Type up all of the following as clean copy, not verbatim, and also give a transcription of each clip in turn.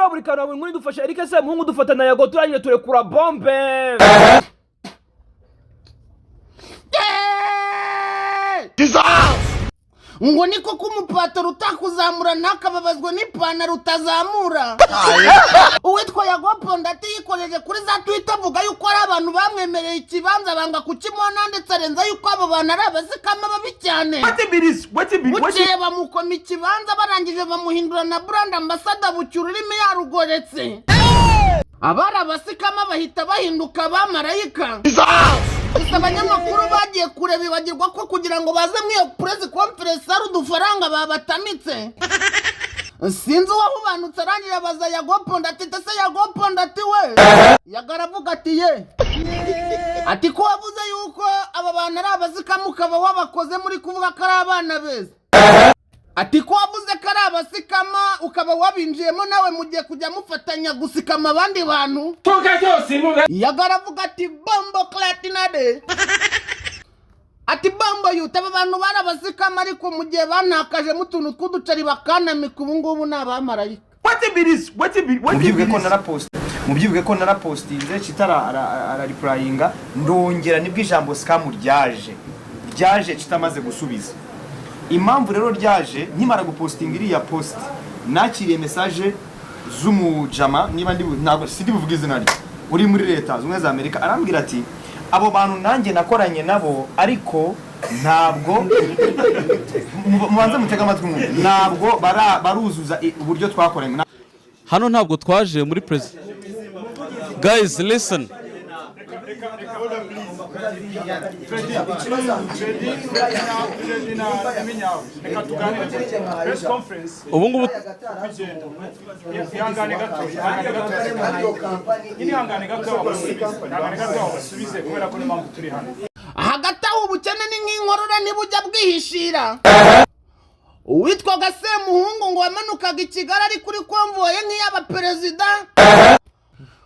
wa burikano wa BURINGUNI dufasha Eric Semuhungu dufata na Yago turangije turekura bombe. Ngo niko kumupataro utakuzamura nakababazwa n'ipantaro utazamura. Uwitwa Yago Pondati yikoreje kuri za Twitter avuga yuko ari abantu bamwemereye ikibanza banga kukimona ndetse arenza yuko abo bantu ari abazikama babi cyane. Bukeye bamukoma ikibanza barangije bamuhindura na brand ambassador bucyura urimi yarugoretse. Abari abasikama bahita bahinduka abamarayika. Gusa abanyamakuru bagiye kure bibagirwa ko kugira ngo baze mwiyo press conference ari udufaranga babatamitse. Sinzi wahubanutse arangira baza Yago Pondati tese Yago Pondati we yagaravuga ati ye ati ko wavuze yuko aba bana ari abazikama ukaba wabakoze muri kuvuga ko ari abana beza. Ati ko wavuze ko ari abasikama ukaba wabinjiyemo nawe mugiye kujya mufatanya gusikama abandi bantu. Yagaravuga ati bombo clatinade. Ati bombo yutaba abantu bari abasikama ariko mugiye banakaje mutuntu tw'uducari bakanamika ubu ngubu n'abamarayika. Mubyibuke ko narapostinze Chita ara replyinga ndongera nibwo ijambo scam ryaje Chita maze gusubiza. Impamvu rero ryaje nkimara gupostinga iriya post nakiriye message z'umujama niba ntabwo sindi buvuga izina rye uri muri leta z'umwe za Amerika arambwira ati abo bantu nanjye nakoranye nabo ariko ntabwo mubanza mutega amatwi ntabwo baruzuza uburyo twakoranye hano ntabwo twaje muri president. Guys, listen. Ubu ngubu hagati aho ubukene ni nk'inkorora ntibujya bwihishira. Uwitwaga Semuhungu ngo wamanukaga i Kigali ari kuri konvoye nk'iy'abaperezida.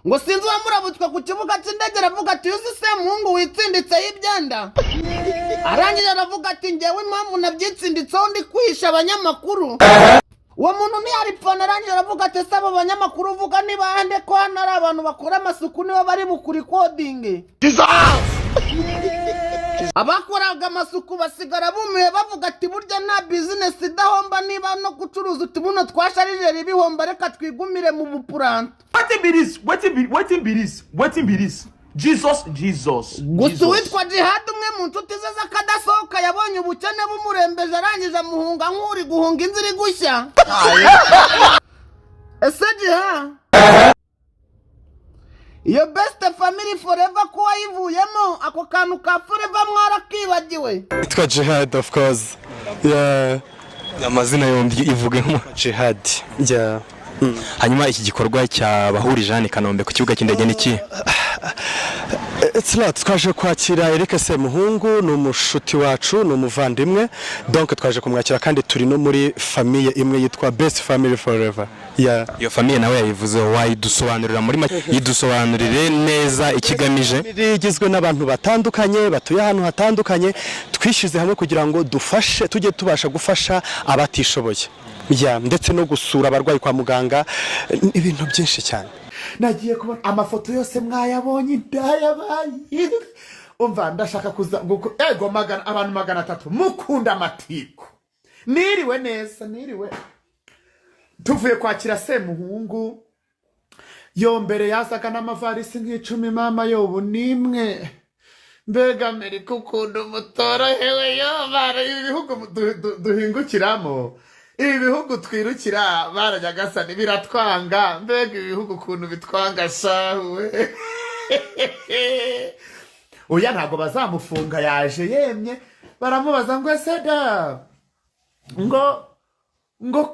Ngo sinzi wamurabutswe ku kibuga cy'indege aravuga ati uzi Semuhungu witsinditse y'ibyanda. Arangije aravuga ati njyewe impamvu nabyitsinditseho ndi kwihisha abanyamakuru. Uwo muntu ntiyaripfana arangije aravuga ati saba abanyamakuru uvuga niba hande ko hano ari abantu bakora amasuku nibo bari bukuri coding. Abakoraga amasuku basigara bumiye bavuga ati burya nta business idahomba niba no gucuruza utubuno twasharije ribihomba reka twigumire mu bupuranto. Jesus. Gusa witwa Djihad umwe mu nshuti ze z'akadasohoka yabonye ubukene bumurembeje arangije amuhunga nk'uri guhunga inzira gushya. Ese Djihad iyo best family forever ko wayivuyemo ako kantu ka forever mwarakibagiwe. Itwa Djihad of course. Yeah. Amazina yombi ivuge nko Djihad. Yeah. Hanyuma iki gikorwa cyabahurije hano Kanombe ku kibuga cy'indege niki? It's lot twaje kwakira Eric Semuhungu no mushuti wacu no muvandimwe donc twaje kumwakira kandi turi no muri famille imwe yitwa Best Family Forever. Yeah. Iyo famille nawe yayivuze wayidusobanurira muri yidusobanurire neza ikigamije. Igizwe n'abantu batandukanye batuye ahantu hatandukanye twishize hamwe kugira ngo dufashe tujye tubasha gufasha abatishoboye. Yeah, ndetse no gusura abarwayi kwa muganga ibintu byinshi cyane. Nagiye kubona amafoto yose mwayabonye ndayabaye. Umva ndashaka kuza ego magana abantu 300 mukunda amatiko. Niriwe neza niriwe. Tuvuye kwakira Semuhungu. Yo mbere yasaga n'amavarisi nk'icumi mama yobu nimwe. Mbega Amerika ukunda umutora hewe yo bara ibihugu duhingukiramo. Ibi bihugu twirukira barajyagasani biratwanga mbega ibihugu kuntu bitwanga shawe. Oya ntago bazamufunga yaje yemye baramubaza ngo eseda ngo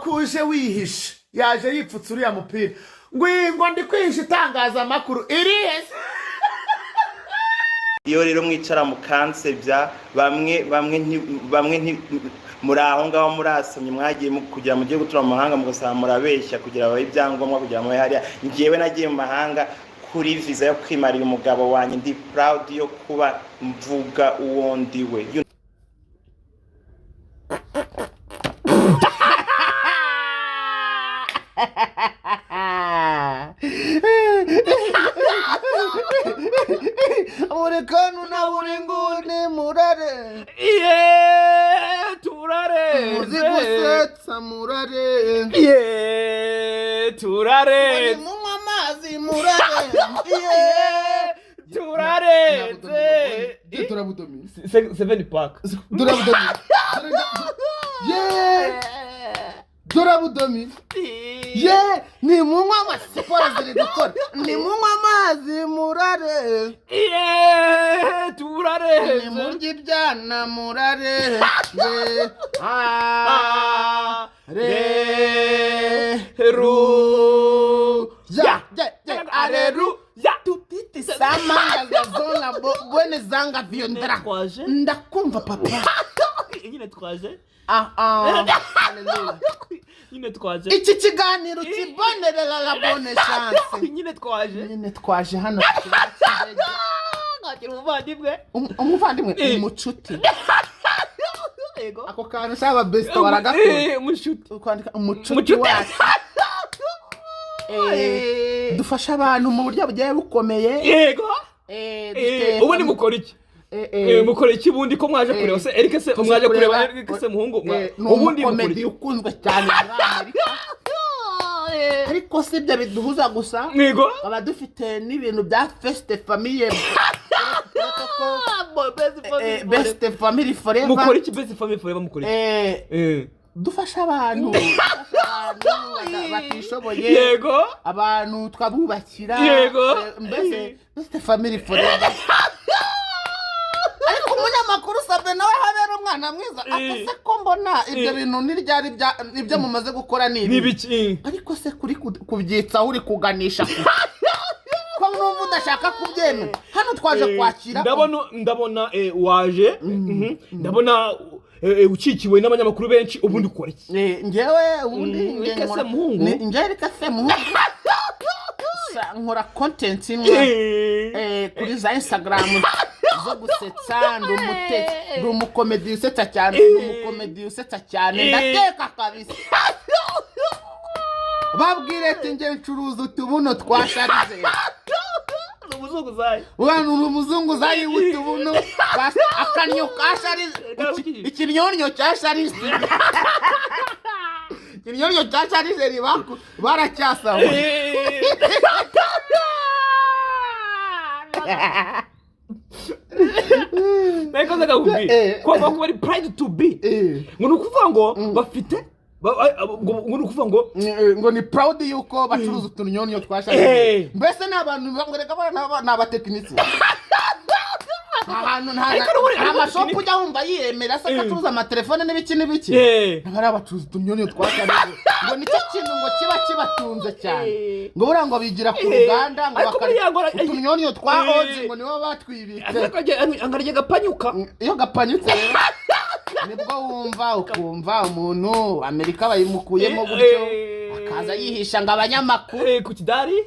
kuje wihishe yaje yipfutse uriya mupira ngo ndi kwihisha itangaza makuru irihe. Iyo rero mwicara mukansebya bamwe muri aho ngaho murasomye mwagiye kugira mu gihugu tura mu mahanga mugasaba murabeshya kugira abaye ibyangombwa kugira ngo hariya ngiyewe nagiye mu mahanga kuri visa yo kwimarira umugabo wanjye ndi proud yo kuba mvuga uwo ndiwe. Burikanu na buringuni murare. Turare. Muzi gusetsa murare. Turare. Munywa amazi murare. Turare. Turabudomi. 7 pack. Turabudomi. Turabudomi. Ni munywa amazi siporo ziri gukora. Ni munywa amazi murare. Turare. Ni murya ibyana murare. Areru. Tutiti samanga za zona bwene zanga viondra. Ndakumva papa. Nyine twaje. Hallelujah. Nyine twaje. Iki kiganiro kibonerera la bonne chance. Nyine twaje. Nyine twaje hano. Ngakira umuvandimwe. Umuvandimwe umucuti. Yego. Ako kantu saba best waragakora. Umucuti. Kwandika umucuti wacu. Dufasha abantu mu buryo bugiye bukomeye. Yego. Ubu ni mukora iki? Mukora iki bundi ko mwaje kureba se Eric se mwaje kureba Eric se muhungu ubundi mukora ukunzwe cyane muri Amerika. Ariko se ibyo biduhuza gusa. Yego. Aba dufite n'ibintu bya feste famille. Best family forever. Mukora iki best family forever mukora iki? Dufasha abantu batishoboye. Yego. Abantu twabubakira. Yego. Mbese best family forever. Ariko umunyamakuru sabe nawe habera umwana mwiza atese ko mbona ibyo bintu niryari ibyo mumaze gukora nibiki. Ariko se kuri kubyitsa uri kuganisha ko numva udashaka kubyemera. Hano twaje kwakira. Ndabona waje. Ndabona ucikiwe n'abanyamakuru benshi ubundi ukora iki? Ngewe ubundi Eric Semuhungu. Eric Semuhungu. Nkora content imwe kuri za Instagram zo gusetsa ndi umukomedi usetsa cyane. Umukomedi usetsa cyane ndateka kabisa. Babwire ati nge ncuruza utubuno twasharize. Umuzungu zayi. Uri umuzungu zayi utubuno akanyo kasharize. Ikinyonyo cyasharize. Ikinyonyo cyasharize ribaku baracyasaho. Nako ndakubwi ko bari pride to be. Ngo nukuvuga ngo bafite ngo nukuvuga ngo ni proud yuko bacuruza utunyonyo twasharize. Mbese n'abantu bangoreka bana abatekinisi. Ahantu nta mashopu ujya wumva yiremera se acuruza amatelefone n'ibiki. Nabari abacuruza utunyonyo twasharize. Ngo nicyo kintu ngo kiba kibatunze cyane. Ngo buriya ngo bigira ku ruganda ngo utunyonyo twahoze ngo nibo batwibitse. Angarije gapanyuka. Iyo gapanyutse nibwo wumva ukumva umuntu Amerika bayimukuyemo gutyo akaza yihisha ngo abanyamakuru ku kidari.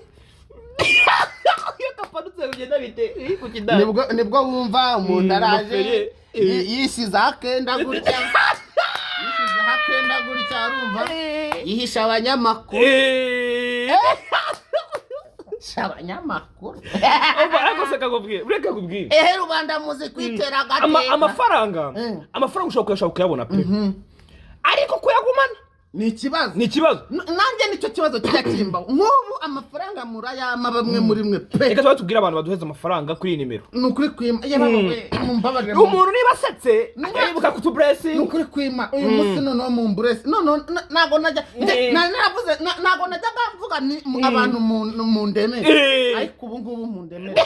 Iyo kapanutse ugenda bite ku kidari. Nibwo wumva umuntu araje yisize akenda gutya. Arumva yihisha abanyamakuru. Abanyamakuru. Ariko se kakubwiye ureka kubwiye. Rubanda muzi kwitera gateka. Amafaranga ushobora kuyabona pe. Ariko kuyagumana ni ikibazo. Nanjye nicyo kibazo kijya kimba. Nk'ubu amafaranga murayama bamwe muri mwe pe. Reka tubwire abantu baduheza amafaranga kuri nimero. Nukuri kwima. Mumbabarire. Umuntu niba asetse yibuka kutubresi. Nukuri kwima. Uyu munsi none mu mbresi. Nago najya navuze nago najya mvuga ni abantu mu ndemere. Ariko ubu ngubu mu ndemere.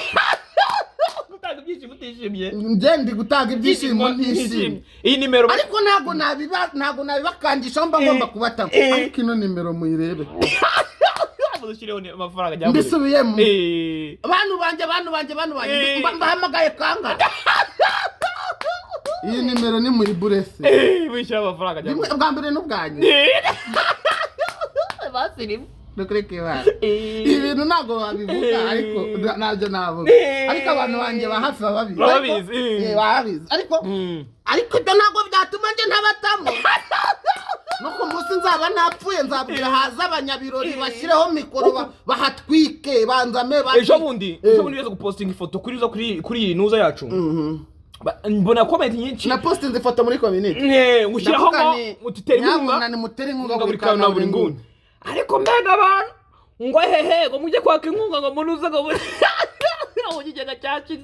Gutanga ibyishimo utishimye. Ndi gutanga ibyishimo ntishimye. Iyi nimero ariko nago nabibakangisha mba ngomba kubatanga. Ariko ino nimero muyirebe. Mudushireho amafaranga cyangwa. Mbisubiyemo. Abantu banje mbahamagaye kanga. Iyi nimero ni muri buresi. Wishyura amafaranga cyangwa. Bwa mbere n'ubwanyu. Basirimu. Nukurikira. Ibintu nago babivuga ariko nabyo navuga. Ariko abantu banje bahafi babizi. Babizi. Ariko ibyo nago byatuma nje ntabatamo. no ku munsi nzaba napfuye nzabwira haza abanyabirori bashyireho mikoro bahatwike banzame ejo bundi yaza gupostinga ifoto kuri iyi nuza yacu mbona comment nyinshi na postinze ifoto muri community ngushyiraho ngo mutera inkunga BURINGUNI ariko mbega abantu ngo hehe ngo mujye kwaka inkunga ngo munuza ngo ukigega cyaki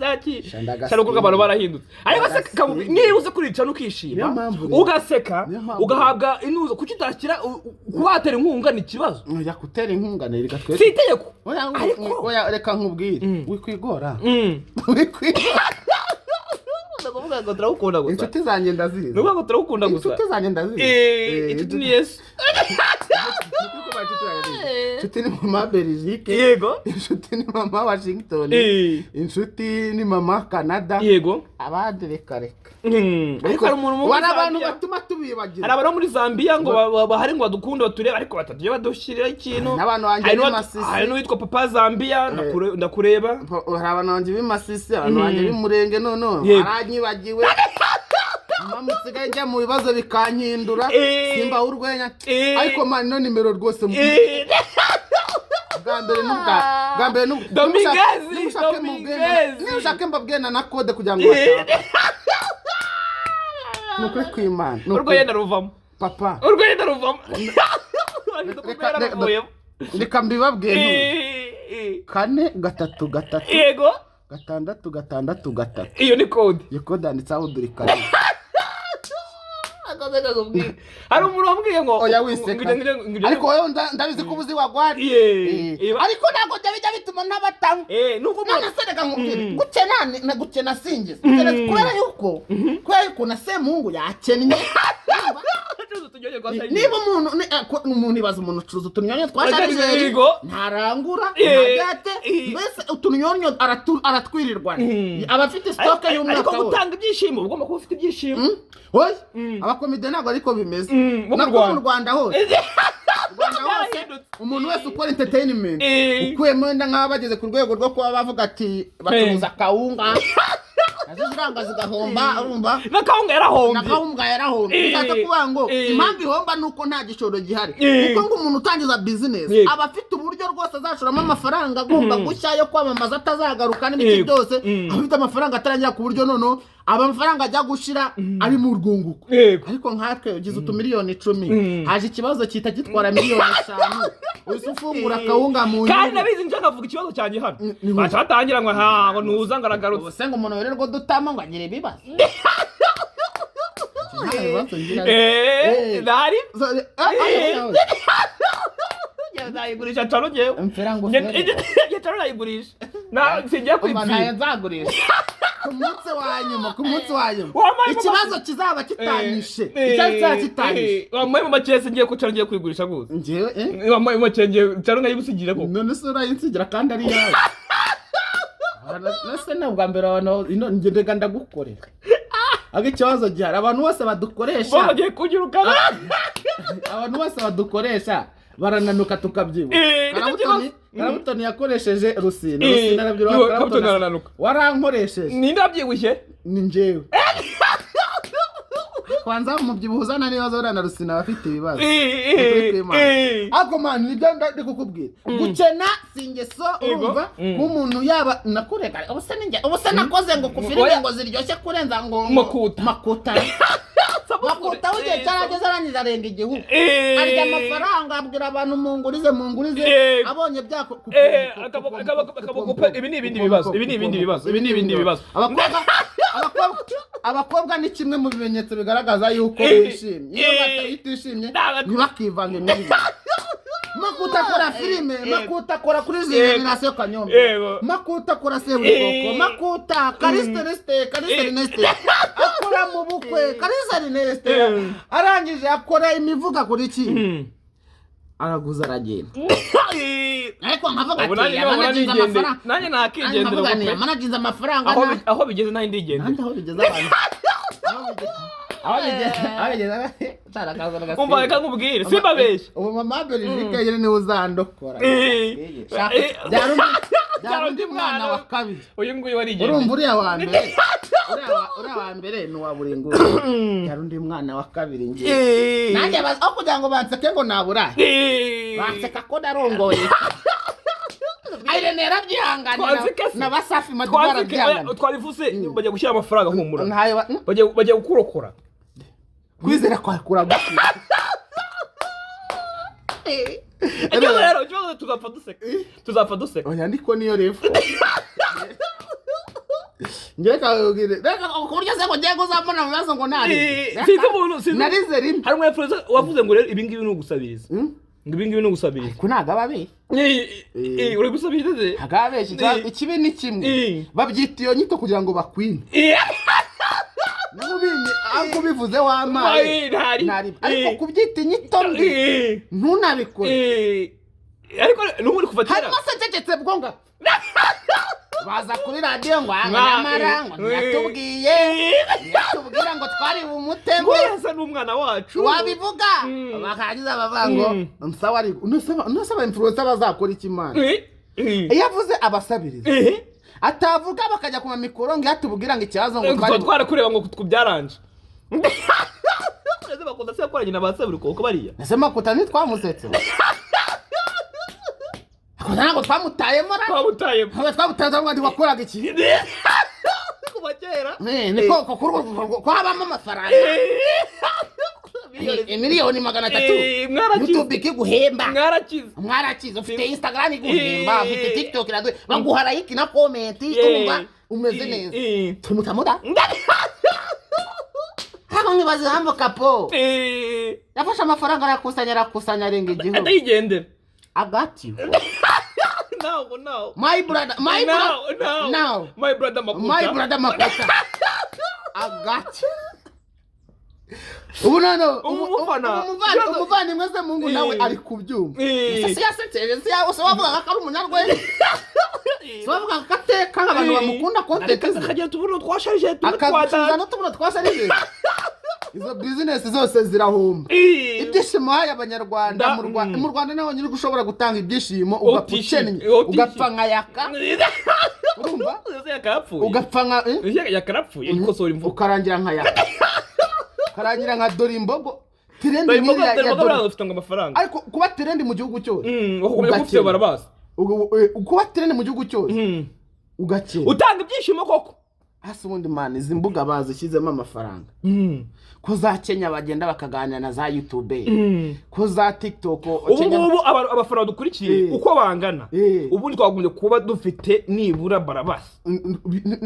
cyarugurwa abantu barahindutse ariko se niba uze kurica nukishima ugaseka ugahabwa inuzo kuki utashyira kubatera inkunga ni kibazo ya kutera inkunga ne reka twese si itegeko ariko reka nkubwire wikwigora ndakuvuga ngo turawukunda gusa inshuti zanjye ndazizi nuvuga ngo turawukunda gusa inshuti zanjye ndazizi inshuti ni Yesu inshuti ni mama Belgique yego inshuti ni mama Washington inshuti ni mama Canada yego abandi reka ariko hari umuntu wari abantu batuma tubibagira hari abantu muri Zambia ngo bahari ngo badukunde batureba ariko batatuye badushyirira ikintu n'abantu banjye b'imasisi hari n'uwitwa Papa Zambia ndakureba hari abantu banjye b'imasisi abantu banjye b'umurenge none aranyibagiwe mama usigaye njya mu bibazo bikankindura simba urwenya ariko man no nimero rwose gambere nushake mbabwena na code kugira ngo bashaka nukuri kwimana urwo yenda ruvamo papa urwo yenda ruvamo reka mbibabwiye 4 3 3 yego 6 6 6 iyo ni code iyo code yanditseho BURIKANTU hari umuntu wambwiye ngo oya wiseka ariko wowe ndabizi ko ubuzi wagwari ariko ntabwo bijya bituma ntabatanga nuko none se reka nkubwire gukena singiza kubera yuko na Semuhungu yakennye niba umuntu ibaza umuntu ucuruza utunyonyo twasharije ntarangura ntagate mbese utunyonyo aratwirirwa abafite stoke y'umwaka ariko gutanga ibyishimo ugomba kuba ufite ibyishimo oya abakomide ntabwo ariko bimeze nako mu Rwanda hose umuntu wese ukora entertainment ukuyemo wenda nk'aba bageze ku rwego rwo kuba bavuga ati bacuruza kawunga aziziranga zigahomba urumva nakawunga yarahombye bishatse kuvuga ngo impamvu ihomba nuko nta gishoro gihari kuko ngo umuntu utangiza business aba afite uburyo rwose azashoramo amafaranga agomba gushya yo kwamamaza atazagaruka n'ibiki byose afite amafaranga atarangira ku buryo noneho amafaranga ajya gushira ari mu rwunguko ariko nkatwe ugize utumiliyoni 10 haje ikibazo Chita gitwara miliyoni 5 uzi ufungura kawunga mu kandi nabizi nje ngavuga ikibazo cyanjye hano bacatangira ngo ngo nuza ngaragarutse se ngo umuntu wererwa dutama ngo agire ibibazo dari nayigurisha caro ngewe caro nayigurisha singiye kwipfira nzagurisha ku munsi wa nyuma ikibazo kizaba kitanyishe icyari kitanyishe wambaye mu makese ngiye ko caro ngiye kwigurisha gose ngewe wambaye mu makenge caro nayigusigira ko none se urayinsigira kandi ari yawe nase na bwa mbere abantu ino ngendega ndagukorera aga ikibazo gihari abantu bose badukoresha bagiye kugiruka abantu bose badukoresha barananuka tukabyibuka Karabutoni yakoresheje Rusine Karabutoni warankoresheje ninde wabyibushye ni njyewe kwanza umubyibuho uzana n'ibibazo urana Rusine abafite ibibazo ako man nibyo ndi kukubwira gukena singeso urumva nk'umuntu yaba nakureka ubuse nakoze ngo kufirime ngo ziryoshye kurenza ngo makuta ugiye cyarageze arangiza arenga igihugu arya amafaranga abwira abantu mungurize abonye byako ibi ni ibindi bibazo abakobwa ni kimwe mu bimenyetso bigaragaza yuko wishimye iyo batishimye ntibakivange n'ibi makuta akora filime makuta akora kuri generasiyo Kanyombe makuta akora Seburikoko makuta Kaliste akora mu bukwe Kaliste arangije akora imivuga kuri iki araguza aragenda ariko nkavuga ati amanaginze amafaranga nanjye nakigendera amanaginze amafaranga aho bigeze naho indigendera aho bigeze abantu umva reka nkubwire simbabeshye ubu mama Belgique yari niwe uzandokora Byaro ndi mwana wa kabiri. Uyu nguyu warigeze. Urumva uriya wa mbere. Uriya wa mbere ni wa Buringuni. Byaro ndi mwana wa kabiri ngiye. Nanjye aho kugira ngo banseke ngo naburahe. Banseka ko darongoye. Aire nera byihanganira n'abasafi madubara byangana. Twarivuze bajya gushyira amafaranga humura. Bajya gukurokora. Kwizera kwa kuragwa. Rero tuzapfa duseka. Oya ndiko niyo refu. Ngeka ugire. Reka kurya se ngo ngiye kuzamona mu bibazo ngo nari. Sinzi umuntu narize rimwe. Hari umwe wavuze ngo rero ibingibi ni ugusabiriza. Ngibingibi no gusabiriza. Ko nagababe. Uri gusabiriza ze? Agabeshi ikibi ni kimwe. Babyita iyo nyito kugira ngo bakwine. Nubini ako bivuze wamaye. Ntari. Ariko kubyita inyito mbi. Ntunabikore. Ariko n'ubundi kufatira. Harimo se cecetse bwonga. Baza kuri radio ngo amara ngo yatubwiye. Yatubwira ngo twari umutego. Wese n'umwana wacu. Wabivuga. Bakagiza bavango. Msawa ari. Unasaba influencer bazakora ikimana. Yavuze abasabiriza. Atavuga bakajya kuma mikoro ngo yatubwira ngo ikibazo ngo twari kureba ngo kubyaranje. Ese bakunda se yakoranye n'abasabiri ko bariya. Ese makuta ni twamusetse. Ntabwo twamutayemo ra. Twamutayemo. Twamutaza ngo wakoraga iki? Kuba kera. Niko ko habamo amafaranga. Miliyoni 300. YouTube iguhemba. Mwarakize. Ufite Instagram iguhemba, ufite TikTok iradu. Baguha like na comment urumva umeze neza. Tumutamuda. Hako ngibaze hambo kapo. Yafasha amafaranga arakusanya renga igihugu. Atayigendera. I got you. No. My brother. No. My brother Makuta. I got you. Ubu nano umuvani mwese Mungu nawe ari kubyumva. Siyaseteje wavuga ko ari umunyarwenya. Wavuga ko ateka abantu bamukunda content akagira tubuno twasharije akaza no tubuno twasharije. Izo business zose zirahomba. Ibyishimo haya abanyarwanda mu Rwanda naho nyiri gushobora gutanga ibyishimo ugapfukenye ugapfa nkayaka. Urumva? Ugapfa nka yakarapfuye ikosora imvugo ukarangira nkayaka. Karangira nka Dorimbogo. Trend ni ya Dorimbogo ufite amafaranga. Ariko kuba trend mu gihugu cyose. Ugufite barabaza. Kuba trend mu gihugu cyose. Ugakira. Utanga ibyishimo koko. Hasi ubundi man izi mbuga bazishyizemo amafaranga. Ko za Kenya bagenda bakaganira na za YouTube. Ko za TikTok ubu abafaranga dukurikiye uko bangana. Ubundi twagombye kuba dufite nibura barabasa.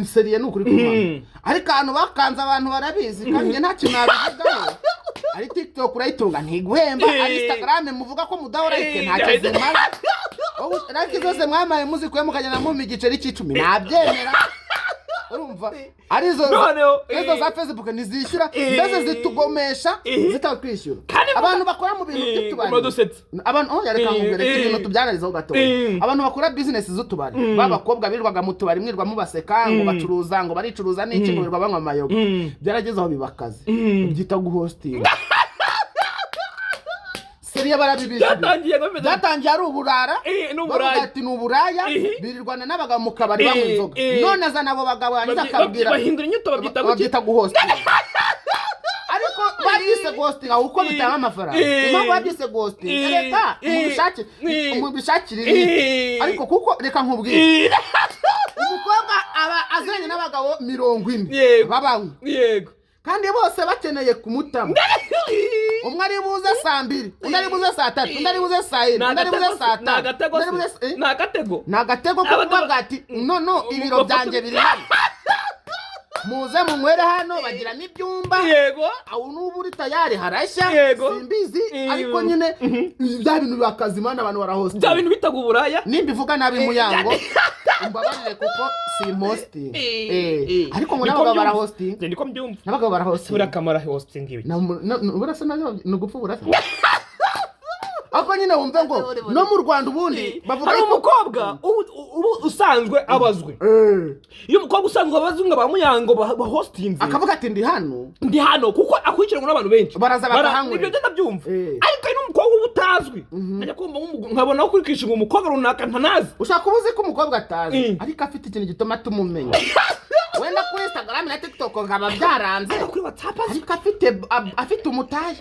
Seriye n'ukuri kumana. Ariko abantu bakanze abantu barabizi kandi nta kintu nabivugaho. Ari TikTok urayitunga ntiguhemba, ari Instagram muvuga ko mudahora ike nta kizimara. Raki zose mwamaye muzikuye mukajyana mu igiceri cy'icumi nabyemera. Urumva arizo za Facebook nizishyura ndeze zitugomesha zitatwishyura abantu bakora mu bintu by'utubari abantu yareka ngubere ibintu tubyanarizaho gato abantu bakora business z'utubari babakobwa birirwaga mu tubari mwirwa mubaseka ngo bacuruza ngo baricuruza n'iki ngo birirwa banywa amayoga byarageze aho bibakaze byita guhosting Seriya barabibisha byatangiye ari uburara ati n'uburaya birirwana n'abagabo mu kabari banywa inzoga none azana abo bagabo yanyiza akabwira bahindura inyito babyita guhosting ariko babyise ghosting aho uko bitanga amafaranga impamvu babyise ghosting reka umubishakire ariko kuko reka nkubwire umukobwa aba azanye n'abagabo 40 babanywa yego kandi bose bakeneye kumutama umwe ari buze saa 2 undi ari buze saa 3 undi ari buze saa 4 undi ari buze saa 5 nagatego kuvuga bwati no ibiro byanjye biri hano muze munywere hano bagira n'ibyumba yego aho n'ubu uri tayari harashya simbizi ariko nyine bya bintu bakazimana abantu barahosting bya bintu bitaguburaya nimbivuga nabi muyango umbabarire kuko si hosting ariko ngo nabagabo barahosting ndiko mbyumva nabagabo barahosting urakamara hosting ibi burasa nayo nugupfa burasa ako nyine wumve ngo no mu Rwanda ubundi bavuga hari umukobwa ubu usanzwe abazwe iyo umukobwa usanzwe abazwe ngo bamuyango ba hostinze akavuga ati ndi hano kuko akurikiranwa n'abantu benshi baraza bakahangwe ibyo ndabyumva ariko ari umukobwa ubutazwi najya kumva nkabona ko kurikisha ngo umukobwa runaka ntanazi ushaka kubuze ko umukobwa atazi ariko afite ikintu gituma tumumenya wenda kuri Instagram na TikTok nkaba byaranze kuri WhatsApp ariko afite umutahe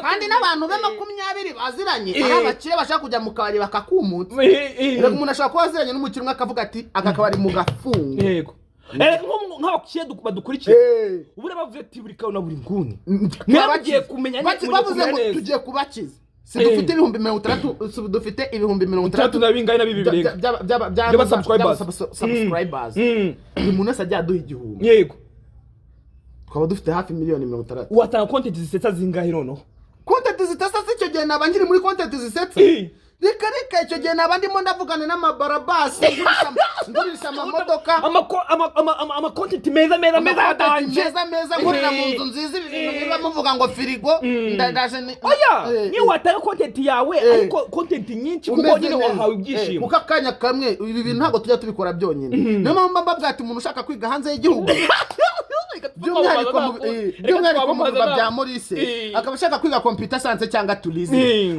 kandi n'abantu be 20 baziranye ari abakire bashaka kujya mu kabari bakakumutsa rero umuntu ashaka kuba aziranye n'umukire umwe akavuga ati aka kabari mu gafungo yego nk'abakire badukurikiye ubure bavuze ati buri kauna buri nguni mwagiye kumenya bavuze ngo tugiye kubakiza si dufite ibihumbi 30 dufite ibihumbi 30 na bingahe na bibirenga by'aba subscribers uyu muntu wese ajya aduha igihumbi yego twaba dufite hafi miliyoni 30 watanga content zisetsa zingahe noneho content zisetsa icyo gihe nabangiri muri content zisetsa reka icyo gihe nabandimo ndavugana n'amabarabasi ngurisha amamodoka ama content meza ngurira mu nzu nziza ibintu biba muvuga ngo firigo ndaje ni watanga content yawe ariko content nyinshi kuko nyine wahawe ibyishimo kuko akanya kamwe ibi bintu ntabwo tujya tubikora byonyine niyo mpamvu mbabwira ati umuntu ushaka kwiga hanze y'igihugu by'umwihariko mu biba bya Maurice akaba ashaka kwiga computer science cyangwa tourism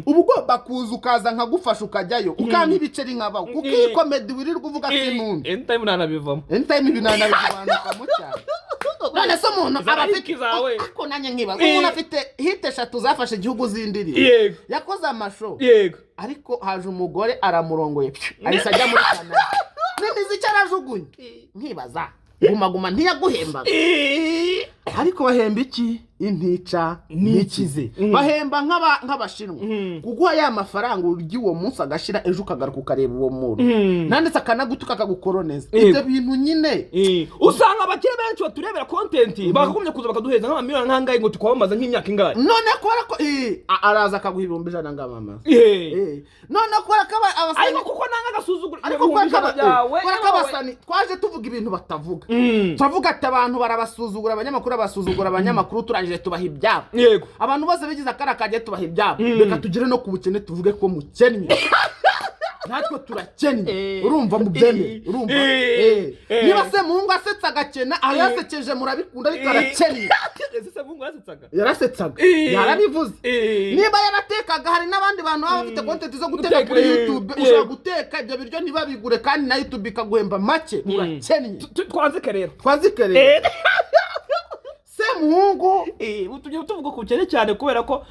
ubu ugomba kuza ukaza nkagufasha ukajyayo ukampa ibiceri nkabaho kuko iyi comedy wirirwa uvuga kintu anytime nanabivamo mu cyane none se umuntu aba afite ako nanye nkiba umuntu afite hit 3 zafashe igihugu zindiri yakoze amasho ariko haje umugore aramurongoye ahise ajya muri Canada n'imiziki arajugunye nkibaza guma ntiyaguhemba ariko bahemba iki intica nikize bahemba nk'abashinwa kuguha ya mafaranga uwo munsi agashira ejo ukagaruka ukareba uwo muntu nanditse akanagutuka akagukoroneza ibyo bintu nyine usanga abakire benshi baturebera content bakakumye kuza bakaduheza nk'amamiliyoni nkangaye ngo tukwamamaza nk'imyaka ingahe none kubera ko araza akaguha 100 ngamama none kubera ko abasani ariko kuko nanga gasuzugura ariko kubera ko abasani twaje tuvuga ibintu batavuga turavuga ati abantu barabasuzugura abanyamakuru turangije tubaha ibyabo yego abantu bose bigize akarakajye tubaha ibyabo reka tugire no ku bukene tuvuge ko mukennye natwe turakennye urumva mu byeme urumva niba Semuhungu asetsa agakena aho yasekeje murabikunda ariko arakennye Semuhungu yarasetsaga yarabivuze niba yaratekaga hari n'abandi bantu baba bafite content zo guteka kuri YouTube ushaka guteka ibyo biryo ntibabigure kandi na YouTube ikaguhemba make urakennye twanzike rero Semuhungu tujye tuvuga ku cyane cyane kubera ko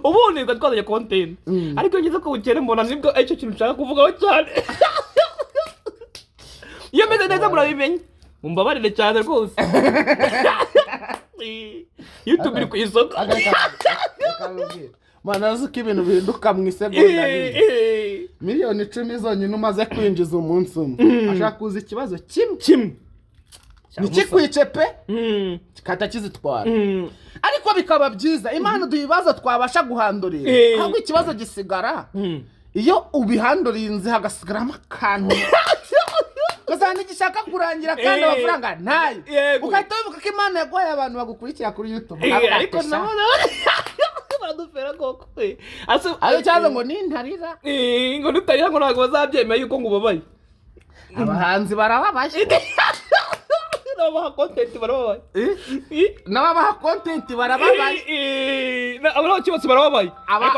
ubundi ngo twazanye content ariko ngize ko bukere mbona nibwo icyo kintu nshaka kuvugaho cyane iyo meze neza murabimenye mumbabarire cyane rwose YouTube iri ku isoko manazi ko ibintu bihinduka mu isegonda miliyoni 10 zonyine umaze kwinjiza umunsi umwe ashaka kuza ikibazo kimwe nikikwice pe kikata kizitwara ariko bikaba byiza Imana duhibaza twabasha guhandurira ahubwo ikibazo gisigara iyo ubihandurinze hagasigaramo akantu Gazani gishaka kurangira kandi amafaranga ntayo ukahita wibuka ko Imana yaguhaye abantu bagukurikira kuri YouTube ariko nabona baradufera koko ayo cyaza ngo nintarira ngo nutarira ngo ntabwo bazabyemeye yuko ngo ubabaye abahanzi barababaye n'abaha content barababaye n'abaha content barababaye abo cyose barababaye ariko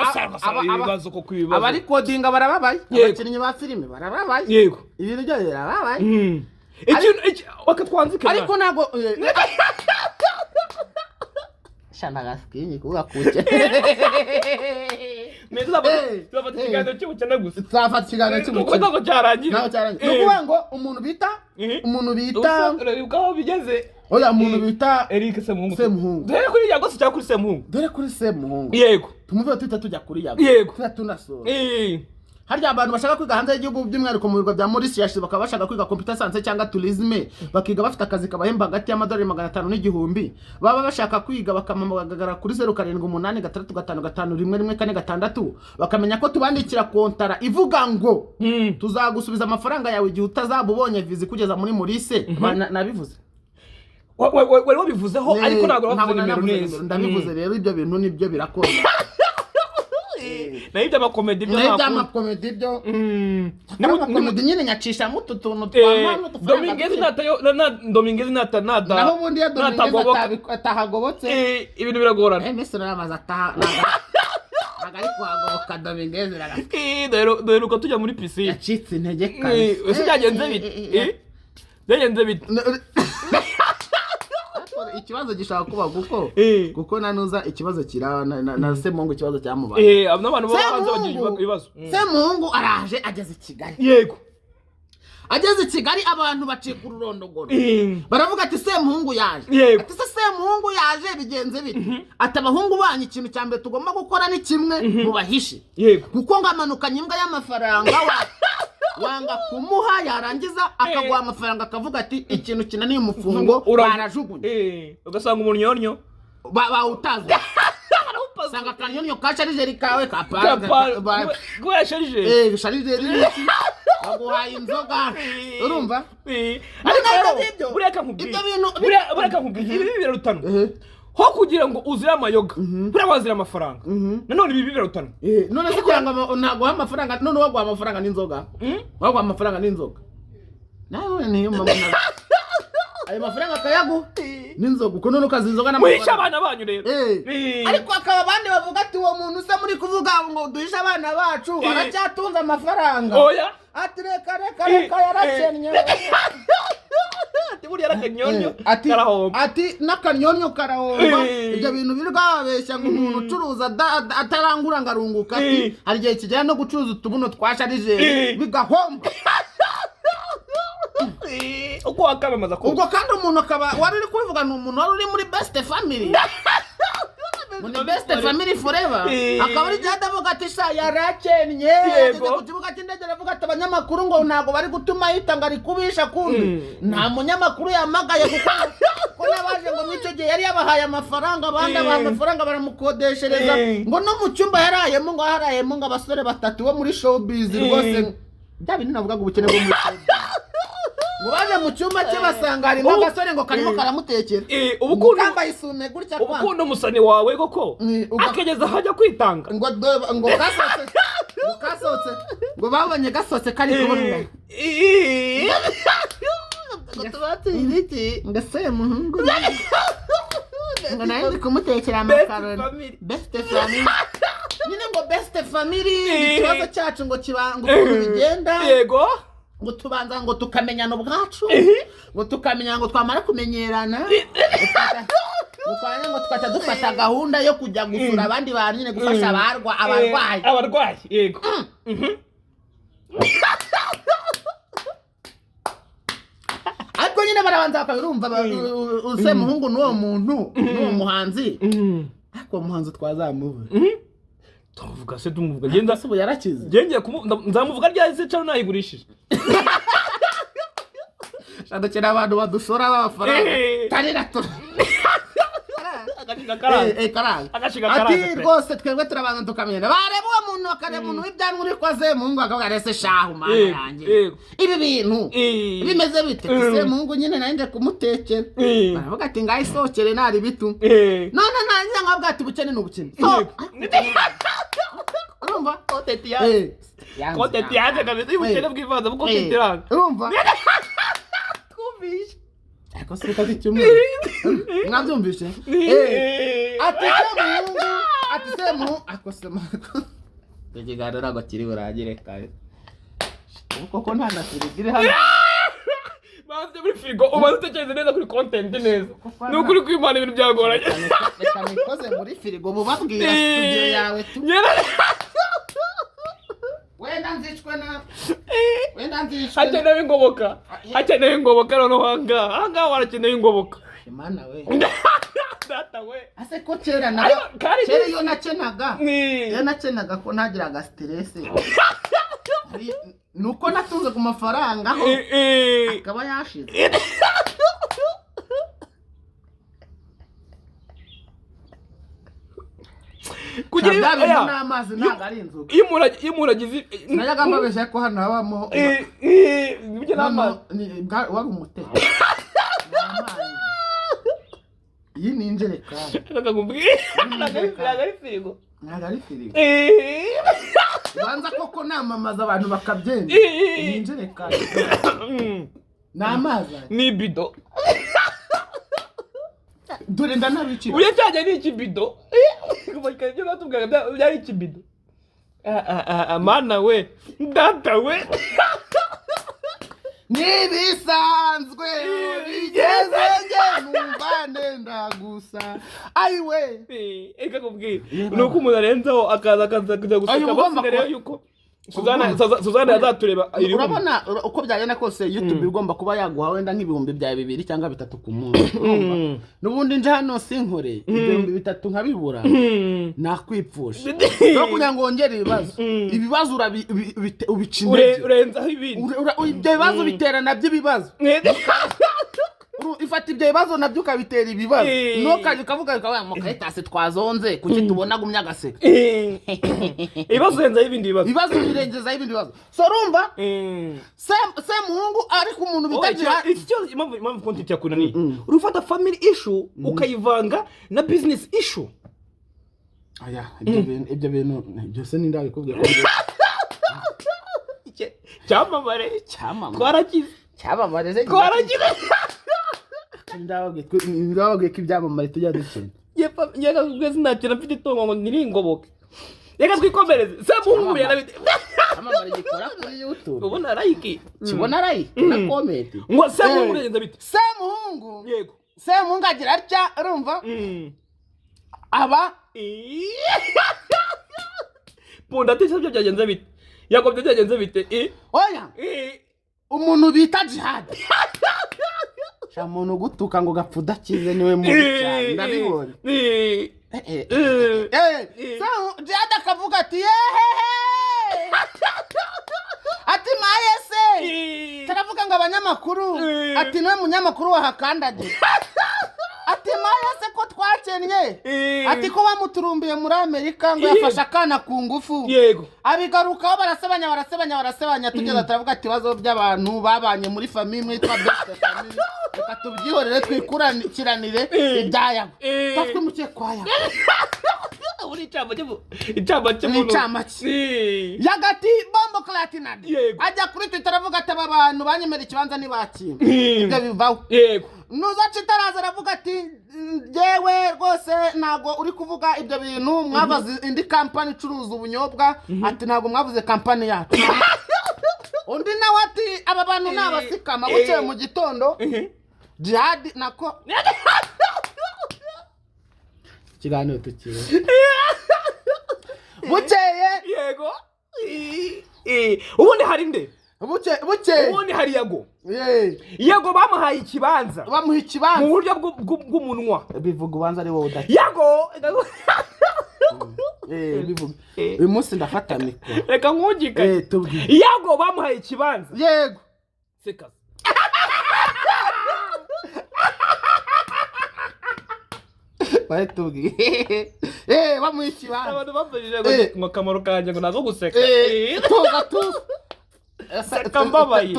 ibibazo ko kwibaza abari codinga barababaye abakinnyi ba filime barababaye yego ibintu byo barababaye ikintu wakatwanzika ariko nago shana gaskiye kuga kuche meza bafata ikiganiro cy'ubukene gusa twafata ikiganiro cy'ubukene ntabwo cyarangira nukuvuga ngo umuntu bita ukaho bigeze oya umuntu bita Eric Semuhungu dore kuri Yago se cyangwa kuri Semuhungu yego tumuvuye tujya kuri Yago yego tunasora harya abantu bashaka kwiga hanze y'igihugu by'umwihariko mu bigo bya Maurice bakaba bashaka kwiga computer science cyangwa tourism bakiga bafite akazi kabahemba hagati y'amadolari 500 n'igihumbi baba bashaka kwiga bakamamagara kuri 0788555146 bakamenya ko tubandikira kontara ivuga ngo tuzagusubiza amafaranga yawe igihe utazabubonye vizi kugeza muri Maurice nabivuze wari wabivuzeho ariko ntabwo wavuze nimero neza. Ndabivuze rero ibyo bintu nibyo birakora. Nayo by'amakomedi byo ntabwo. Nayo by'amakomedi byo. N'amakomedi nyine nyacisha mutu tuntu twamano Domingez nata. Naho ubundi ya Domingez atahagobotse. Ibintu biragorana. Mese ramaza ataha. Agari kuhagoboka Domingez ragafite. Dore uko tujya muri piscine. Yacitse intege kare. Ese byagenze bite? Byagenze bite? Ikibazo gishaka kuba kuko nanuza ikibazo kira na Semuhungu ikibazo cyamubaye. N'abantu babanze bagira ibibazo. Semuhungu araje ageze Kigali. Yego. Ageze Kigali abantu bacika ururondogoro. Baravuga ati Semuhungu yaje. Ati se Semuhungu yaje bigenze bite? Ati abahungu banyu ikintu cyambere tugomba gukora ni kimwe mu bahishe. Kuko ngamanukanye imbwa y'amafaranga wanga kumuha yarangiza akaguha amafaranga akavuga ati ikintu kinaniye umufungo barajugunye. Ugasanga umunyonyo bawutaza. Sanga kanyonyo kasharije kawe kapanga. Gwe sharije. Sharije n'iki? Baguhaye inzoga. Urumva? Ariko bureka nkubwira. Ibi birarutana. Ho kugira ngo uzire amayoga. Bura wazira amafaranga. Nanone ibi birarutana. None se kugira ngo ntago amafaranga none wagwa amafaranga n'inzoga. Wagwa amafaranga n'inzoga. Nawe niyo mama. Ayo mafaranga kayagu n'inzoga uko none ukazi inzoga n'amafaranga. Muhisha abana banyu rero. Ariko akaba abandi bavuga ati uwo muntu usa muri kuvuga ngo duhisha abana bacu aracyatunze amafaranga. Oya. Ati reka yarakennye. Ati buri yarakanyonyo karahomba. Ati nakanyonyo karahomba. Ibyo bintu birwabeshya ngo umuntu ucuruza atarangura ngarunguka ati hari gihe kijyana no gucuruza utubuno twasharije bigahomba. Uko akamamaza ko ubwo kandi umuntu akaba wari uri kubivuga ni umuntu wari uri muri best family. Muri best family forever. Akaba ari Djihad avuga ati sha yarakennye. Yego. Kukivuga ati ndege aravuga ati abanyamakuru ngo ntago bari gutuma yitanga ari kubisha kundi. Nta munyamakuru yamagaye kuko nabaje ngo mwico gihe yari yabahaye amafaranga abandi abaha amafaranga baramukodeshereza ngo no mu cyumba yarayemo ngo abasore batatu bo muri showbiz rwose. Bya bintu navuga ngo ubukene bwo muri showbiz. Mubaje mu cyumba cye basanga hari n'agasore ngo karimo karamutekera. Ubukundo kambaye isume gutya kwa. Ubukundo musani wawe koko. Akageza hajya kwitanga. Ngo gasotse. Ngo babonye gasotse kari kubona. Ngo tubati ibiti. Ngo Semuhungu. Ngo nawe kumutekera amakaroni. Best family. Nyine ngo best family. Ikibazo cyacu ngo kibanga ukuntu bigenda. Yego. Ngo tubanza ngo tukamenyana ubwacu ngo tukamenya ngo twamara kumenyerana ngo twata dufata gahunda yo kujya gusura abandi bantu nyine gufasha abarwayi yego. ariko nyine barabanza bakabirumva Semuhungu n'uwo muntu n'uwo muhanzi ariko muhanzi twazamuva tuvuga se tumuvuga genda se yarakize genge nzamuvuga ryahise cyane nayigurishije. Shadakira abantu badushora amafaranga tarira to ati rwose twebwe turabanza tukamenya bareba uwo muntu bakareba umuntu w'ibyanwa uri kwa Semuhungu akavuga rese shahu mana yanjye ibi bintu bimeze bite Semuhungu nyine nanjye kumutekera baravuga ati ngaho isokere nari bitu none nanjye nkabwa ati bukene n'ubukene urumva kote tiyaje kabisa y'ubukene bw'ivanza buko kitiranga urumva twumvishe ako sirika cyumwe mwabyumvishe ati Semuhungu ako Semuhungu ikiganiro ngo kiri buragire kare koko nta nasirigire hano banze muri frigo ubanze utekereze neza kuri content neza n'ukuri kwimana ibintu byagoranye reka nikoze muri frigo mubabwira studio yawe tu wenda nzicwe hakenewe ingoboka noneho ahangaha warakenewe ingoboka imana we data we ase ko kera iyo nakenaga ko ntagiraga stress nuko natunze ku mafaranga aho akaba yashize kugira ibintu n'amazi ntabwo ari inzoga iyo umuntu agize nayaga mbabeshya ko hano habamo ibyo n'amazi wari umutego iyi ni injerekani akakubwira ari firigo ntabwo ari firigo ubanza koko namamaza abantu bakabyemera iyi injerekani ni amazi ni bido dore ndanabicira uye cyane ni ikibido kuva ibyo batubwiraga byari ikibido mana we data we nibisanzwe bigeze numva nenda gusa ayiwe eka kubwira nuko umuntu arenzaho akaza kujya guseka basinere yuko Suzana yazatureba urabona uko byagenda kose YouTube igomba kuba yaguha wenda nk'ibihumbi bya 2 cyangwa 3 ku munsi nubundi nje hano sinkore ibihumbi 3 nkabibura nakwipfusha no kugira ngo wongere ibibazo ubicinye urenzaho ibindi ibyo bibazo bitera nabyo ibibazo ifata ibyo bibazo nabyo ukabitera ibibazo nokanye kavuga bikaba mu karitase twazonze kuki tubona gumya gaseka ibibazo urenzaho ibindi ibibazo birengezaho ibindi bibazo so rumva Semuhungu ariko umuntu bitagira icyo impamvu content yakunaniye urufata family issue ukayivanga na business issue aya ibyo bintu byose nindabikubwiye ko cyamamare twarakize ndababwiye ko ibyamamare tujya dukina yega ubwezi ntakira mfite itongo ngo niringoboke yega twikomereze Semuhungu yarabite amamare gikora kuri YouTube ubona like kibona like na comment ngo Semuhungu yagenze bite Semuhungu yego Semuhungu agira atya urumva aba punda tese byo byagenze bite Yago byo byagenze bite oya umuntu bita Djihad shamuntu gutuka ngo gapfuda kize niwe mubi cyane ndabibona Djihad akavuga ati ati mayese taravuga ngo abanyamakuru ati niwe munyamakuru wahakandage ati mayese ko twakennye ati ko bamuturumbiye muri Amerika ngo yafashe akana ku ngufu yego abigarukaho barasebanya tugeza taravuga ati bazo by'abantu babanye muri famille yitwa best family reka tubyihorere twikurakiranire ibyayago twatwimukiye kwaya uri icamba yagati bombo clatinad ajya kuri Twitter avuga ati aba bantu banyemera ikibanza nibakimba ibyo bivaho yego nuza Chita araza aravuga ati jewe rwose ntago uri kuvuga ibyo bintu mwabaze indi company icuruza ubunyobwa ati ntago mwavuze company yacu undi nawe ati aba bantu nabasikama bucye mu gitondo Djihad nako kiganiro tukiwe buceye yego ubundi hari nde buceye ubundi hari Yago bamuhaye ikibanza mu buryo bw'umunwa bivuga ubanza ari wowe udaki Yago bivuga uyu munsi ndafata mikoro reka nkugike Yago bamuhaye ikibanza yego seka bayitubwiye bamuha ikibanza abantu bafashije ngo akamaro kanjye ngo nazo guseka seka mbabaye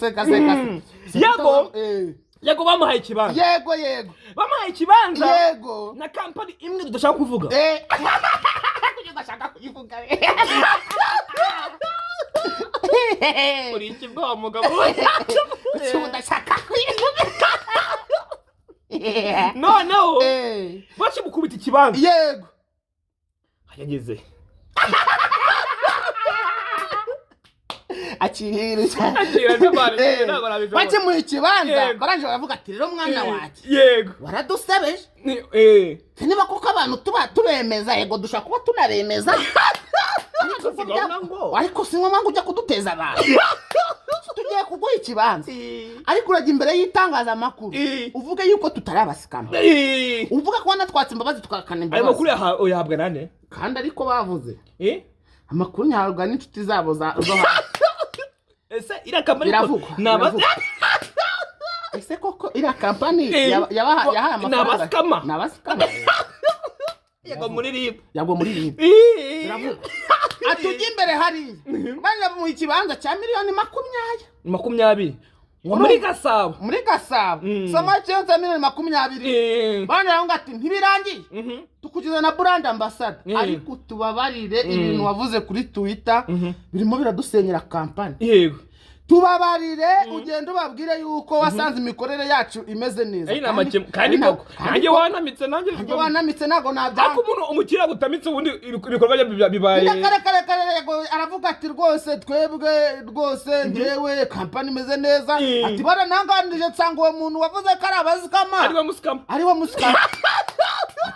seka Yago bamuhaye ikibanza yego bamuhaye ikibanza yego na company imwe tudashaka kuvuga kuko ndashaka kuyivuga uri ikibwa mugabo ndashaka kuyivuga no bakimukubita ikibanza yego yageze bakimuha ikibanza baranje baravuga ati rero mwana wacu yego waradusebeje niba kuko abantu tuba tubemeza yego dushaka kuba tunabemeza ariko si ngombwa ngo ujya kuduteza abantu tugiye kuguha ikibanza ariko urajya imbere y'itangazamakuru uvuge yuko tutari abasikama uvuga ko wanatwatse imbabazi tukakana imbabazi ayo makuru yahabwa nande kandi ariko bavuze amakuru nyahabwa n'inshuti zabo zo hasi ese ira kampani ese koko ira kampani yahaye amafaranga nabasikama Yago muri rib biravuga atujya imbere hari banya mu ikibanza cya miliyoni 20 muri Gasabo soma cyonse $20,000 bana ngo ati ntibirangiye tukugize na brand ambassador ariko tubabarire ibintu wavuze kuri Twitter birimo biradusenyera campaign yego tubabarire ugenda ubabwire yuko wasanze imikorere yacu imeze neza kandi koko nanjye wanamitse nago nabyanga ako umuntu umukira gutamitse ubundi ibikorwa bibaye kare aravuga ati rwose twebwe rwose ngewe company imeze neza ati bara nanganije nsanga uwo muntu wavuze ko ari abazikama ariwe musikama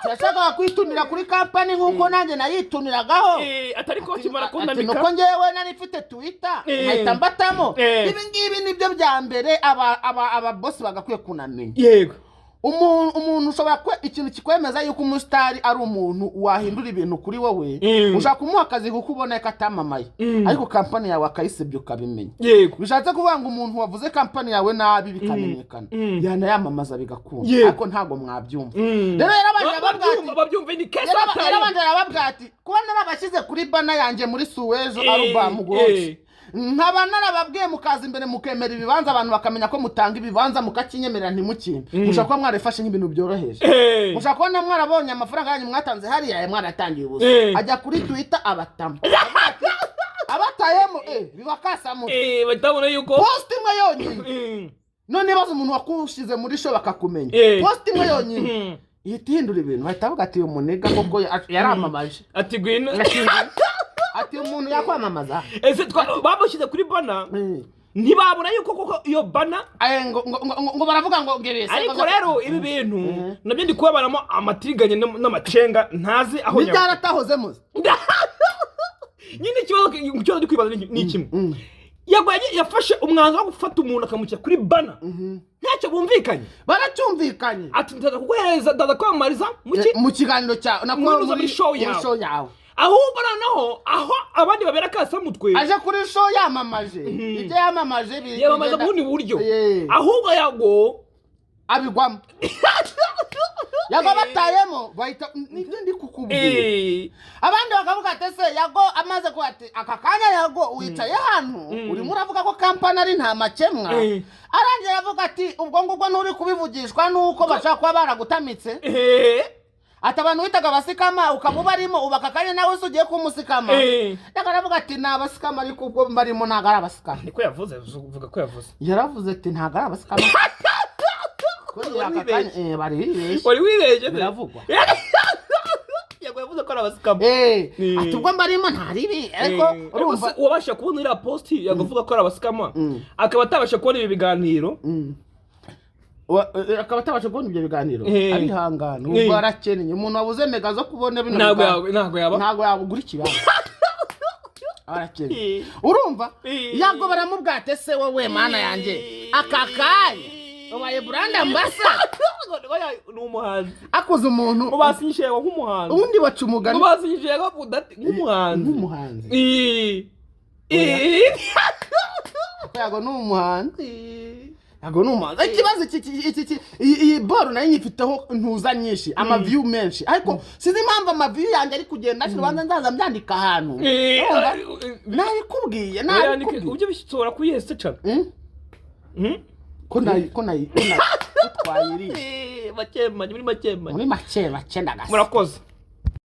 yashakaga kwitunira kuri company nkuko nanjye nayituniragaho atari ko kimara kundamika ati nuko ngewe nari mfite Twitter nkahita mbatamo ibi ngibi nibyo bya mbere aba boss bagakwiye kunamenya yego umuntu ushobora ikintu kikwemeza yuko umusitari ari umuntu wahindura ibintu kuri wowe ushaka kumuha akazi kuko ubona ko atamamaye ariko company yawe akayisebya ukabimenya yego bishatse kuvuga ngo umuntu wavuze company yawe nabi bikamenyekana yanayamamaza bigakunda ariko ntago mwabyumva rero babyumva ni kesa yarababwati kuba narabashyize kuri bana yanjye muri Suwezo album goje nkaba narababwiye mukaza imbere mukemera ibibanza abantu bakamenya ko mutanga ibibanza mukakinyemerera ntimukimbe mushaka ko mwarefashe nk'ibintu byoroheje mushaka ko mwarabonye amafaranga yanyu mwatanze hariya mwaratangiye ubusa ajya kuri Twitter abatamo abatayemo bibakasamu batabona yuko post imwe yonyine none baza umuntu wakushize muri show bakakumenya post imwe yonyine ihindura ibintu bahita bavuga ati uyu muniga koko yaramamaje ati gwino ati umuntu yakwamamaza ese bamushyize kuri bana ntibabona yuko koko iyo bana ngo baravuga ngo ngebese ariko rero ibi bintu nabyo ndi kubabaramo amatiriganye n'amacenga ntazi aho byaratahoze nyine ikibazo ndi kwibaza ni kimwe yafashe umwanzuro wo gufata umuntu akamushyira kuri bana ntacyo bumvikanye baracyumvikanye ati ndaza kuguhereza ndaza kwamamariza mu kiganiro cyawe nakunyuza muri show yawe ahubwo noneho aho abandi babera kasamutwe aje kuri show yamamaje ibyo yamamaje yamamaza mu bundi buryo ahubwo Yago abigwamo Yago batayemo bahita nibyo ndi kukubwira abandi bakavuga ati se Yago amaze ko ati aka kanya Yago wicaye hano urimo uravuga ko company ari nta makemwa arangira avuga ati ubwo ngubwo nturi kubivugishwa nuko bashaka kuba baragutamitse ati abantu witaga abasikama ukamuba arimo ubaka kanya nawe se ugiye kumusikama yakaravuga ati nabasikama ariko ubwo barimo ntago ari abasikama niko yavuze uvuga ko yavuze yaravuze ati ntago ari abasikama wari wireje biravugwa Yago yavuze ko ari abasikama ati ubwo mbarimo ntaribi ariko urumva wabasha kubona iriya post Yago avuga ko ari abasikama akaba atabasha kubona ibi biganiro akaba atabasha kubona ibyo biganiro arihangana ubwo arakeneye umuntu wabuze mega zo kubona bino ntago yabugura ikibanza arakeneye urumva Yago baramubwate se wowe mana yanjye akakanya ubaye brand ambassador ni umuhanzi akoze umuntu mubasinyishije nk'umuhanzi ubundi baca umugani mubasinyishije nk'umuhanzi Yago ni umuhanzi Yago ni umuhanzi ikibazo iyi boro nayo nyifiteho ntuza nyinshi ama-view menshi ariko sinzi impamvu ama-view yanjye ari kugenda nashira nzaza mbyandika ahantu nabikubwiye ubyo bishobora kuyese cyane ko twayiriye makemanye muri makemanye muri make ndagasa murakoze